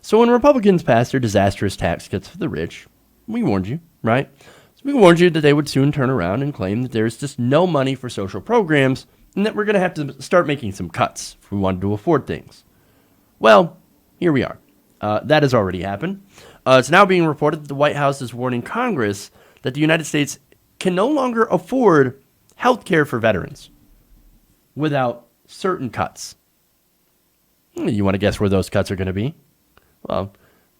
So when Republicans passed their disastrous tax cuts for the rich, we warned you, right? So we warned you that they would soon turn around and claim that there's just no money for social programs and that we're going to have to start making some cuts if we wanted to afford things. Well, here we are. That has already happened. It's now being reported that the White House is warning Congress that the United States can no longer afford health care for veterans without certain cuts. You want to guess where those cuts are going to be? Well,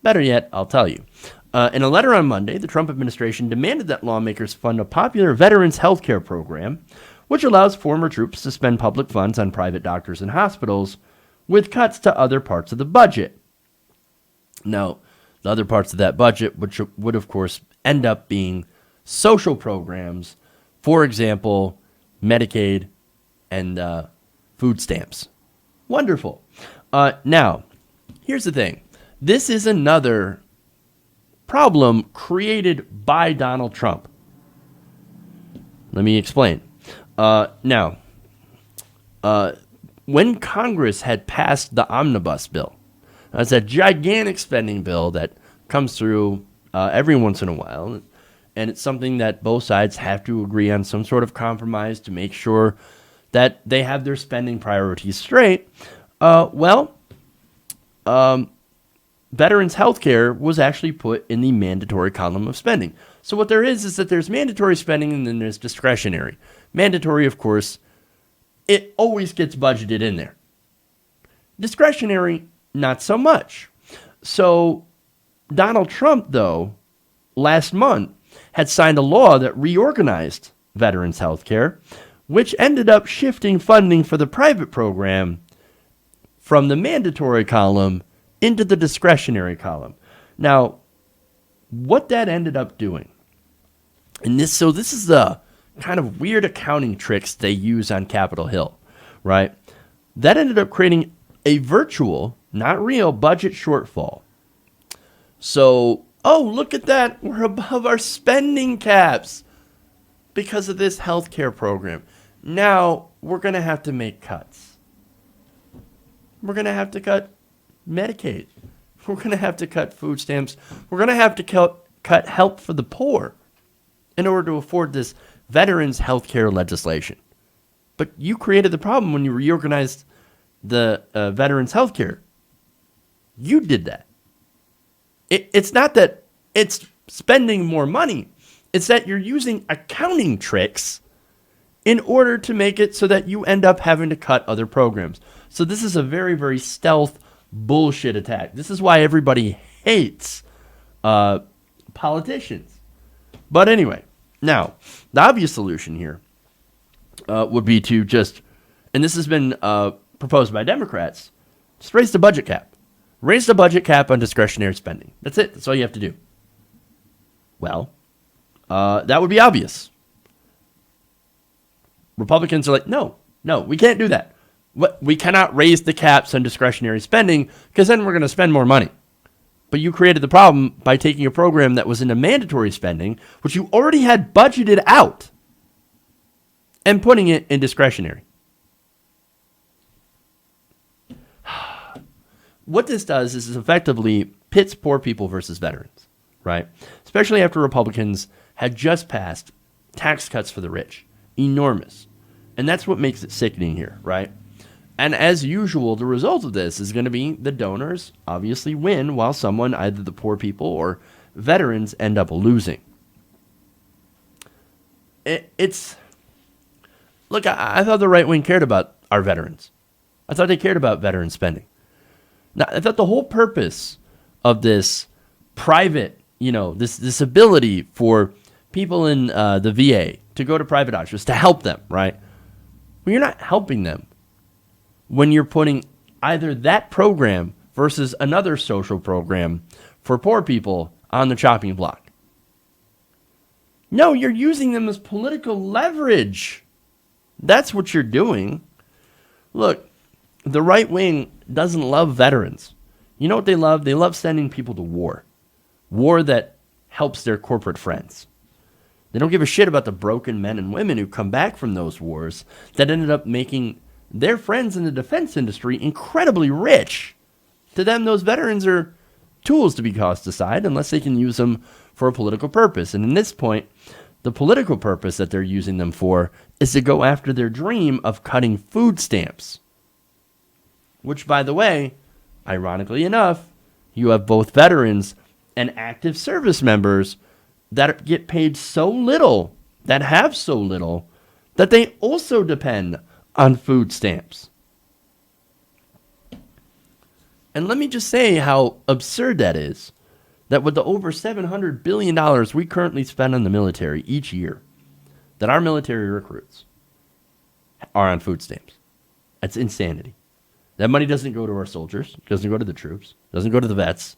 better yet, I'll tell you. In a letter on Monday, the Trump administration demanded that lawmakers fund a popular veterans health care program, which allows former troops to spend public funds on private doctors and hospitals with cuts to other parts of the budget. Now, the other parts of that budget, which would, of course, end up being social programs, for example, Medicaid and food stamps. Wonderful. Now, here's the thing. This is another problem created by Donald Trump. Let me explain. Now, when Congress had passed the omnibus bill, that's a gigantic spending bill that comes through every once in a while, and it's something that both sides have to agree on some sort of compromise to make sure that they have their spending priorities straight. Veterans health care was actually put in the mandatory column of spending. So what there is that there's mandatory spending and then there's discretionary. Mandatory, of course, it always gets budgeted in there. Discretionary, not so much. So Donald Trump, though, last month had signed a law that reorganized veterans health care, which ended up shifting funding for the private program from the mandatory column into the discretionary column. Now, what that ended up doing, and this is the kind of weird accounting tricks they use on Capitol Hill, right? That ended up creating a virtual, not real, budget shortfall. So, oh, look at that. We're above our spending caps because of this healthcare program. Now, we're going to have to make cuts. We're going to have to cut Medicaid. We're going to have to cut food stamps. We're going to have to cut help for the poor in order to afford this veterans health care legislation. But you created the problem when you reorganized the veterans health care. You did that. It's not that it's spending more money. It's that you're using accounting tricks in order to make it so that you end up having to cut other programs. So this is a very, very stealth bullshit attack. This is why everybody hates politicians. But anyway, now, the obvious solution here would be to just, and this has been proposed by Democrats, just raise the budget cap. Raise the budget cap on discretionary spending. That's it. That's all you have to do. Well, that would be obvious. Republicans are like, no, we can't do that. We cannot raise the caps on discretionary spending because then we're going to spend more money. But you created the problem by taking a program that was into mandatory spending, which you already had budgeted out, and putting it in discretionary. What this does is effectively pits poor people versus veterans, right? Especially after Republicans had just passed tax cuts for the rich. Enormous. And that's what makes it sickening here, right? And as usual, the result of this is going to be the donors obviously win while someone, either the poor people or veterans, end up losing. Look, I thought the right wing cared about our veterans. I thought they cared about veteran spending. Now, I thought the whole purpose of this private, this ability for people in the VA to go to private doctors to help them, right? Well, you're not helping them when you're putting either that program versus another social program for poor people on the chopping block. No, you're using them as political leverage. That's what you're doing. Look, the right wing doesn't love veterans. You know what they love? They love sending people to war. War that helps their corporate friends. They don't give a shit about the broken men and women who come back from those wars that ended up making their friends in the defense industry incredibly rich. To them, those veterans are tools to be tossed aside unless they can use them for a political purpose. And in this point, the political purpose that they're using them for is to go after their dream of cutting food stamps. Which, by the way, ironically enough, you have both veterans and active service members that get paid so little, that have so little, that they also depend on food stamps. And let me just say how absurd that is, that with the over $700 billion we currently spend on the military each year, that our military recruits are on food stamps. That's insanity. That money doesn't go to our soldiers, doesn't go to the troops, doesn't go to the vets.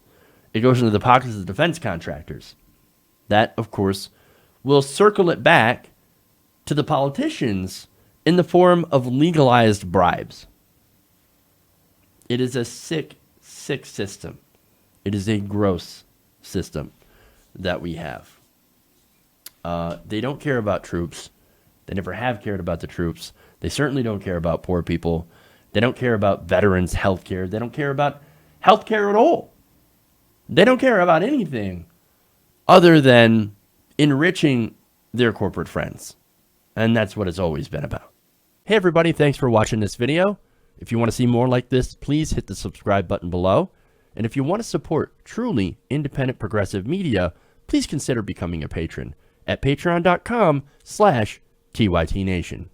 It goes into the pockets of the defense contractors. That, of course, will circle it back to the politicians in the form of legalized bribes. It is a sick, sick system. It is a gross system that we have. They don't care about troops. They never have cared about the troops. They certainly don't care about poor people. They don't care about veterans' health care. They don't care about health care at all. They don't care about anything other than enriching their corporate friends. And that's what it's always been about. Hey everybody, thanks for watching this video. If you want to see more like this, please hit the subscribe button below. And if you want to support truly independent progressive media, please consider becoming a patron at patreon.com/TYTNation.